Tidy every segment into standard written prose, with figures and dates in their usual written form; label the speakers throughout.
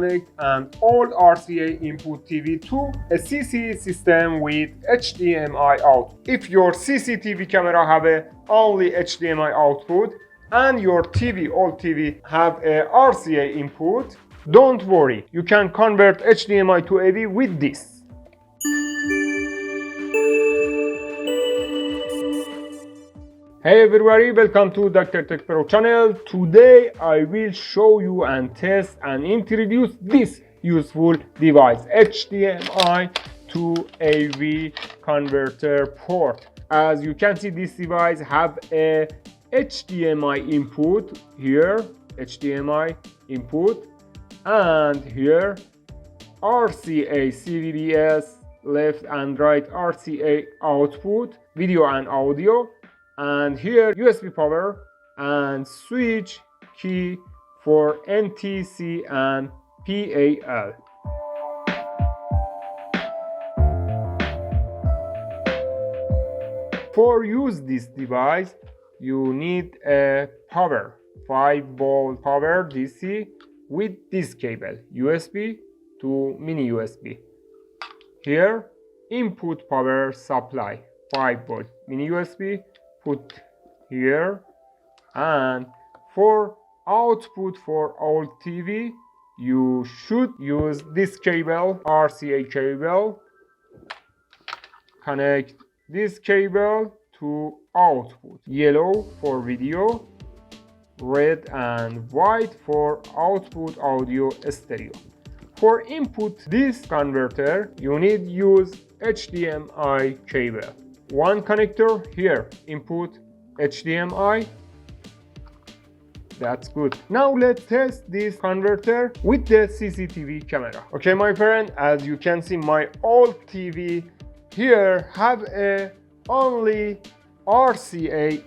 Speaker 1: connect an old RCA input TV to a CC system with HDMI out. If your CCTV camera have only HDMI output and your old TV have a RCA input, don't worry, you can convert HDMI to AV with this. Hey everybody, welcome to Dr. Tech Pro channel. Today I will show you and test and introduce this useful device, HDMI to AV converter port. As you can see, this device have a HDMI input here, HDMI input, and here RCA CVBS left and right RCA output, video and audio, and here USB power and switch key for NTC and PAL. For use this device, you need a power, 5-volt power DC with this cable, USB to mini USB. Here, input power supply, 5-volt mini USB, put here, and for output for old TV, you should use this cable, RCA cable. Connect this cable to output, yellow for video, red and white for output audio stereo. For input this converter, you need use HDMI cable. One connector here, input HDMI. That's good. Now let's test this converter with the CCTV camera. Okay, my friend, as you can see, my old TV here have a only RCA,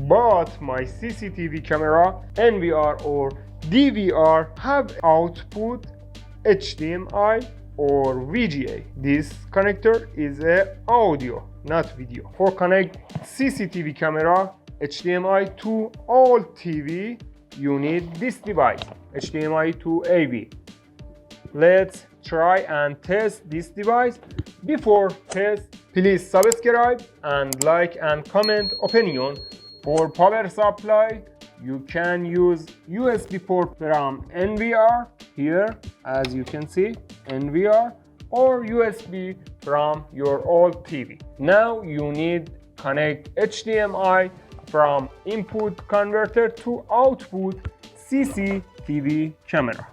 Speaker 1: but my CCTV camera NVR or DVR have output HDMI or VGA. This connector is a audio, not video. For connect CCTV camera HDMI to old TV, you need this device, HDMI to AV. Let's try and test this device. Before test, please subscribe and like and comment opinion. For power supply, you can use USB port from NVR here, as you can see, NVR, or USB from your old TV. Now you need connect HDMI from input converter to output CCTV camera.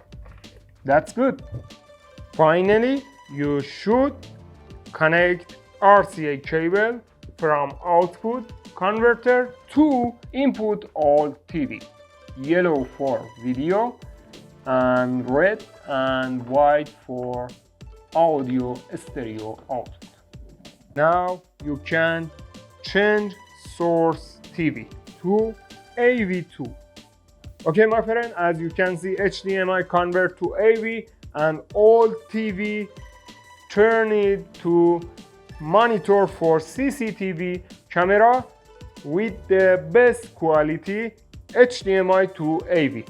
Speaker 1: That's good. Finally, you should connect RCA cable from output converter to input old TV. Yellow for video and red and white for audio stereo output. Now you can change source TV to AV2. Okay, my friend, as you can see, HDMI convert to AV and old TV turn it to monitor for CCTV camera with the best quality HDMI to AV.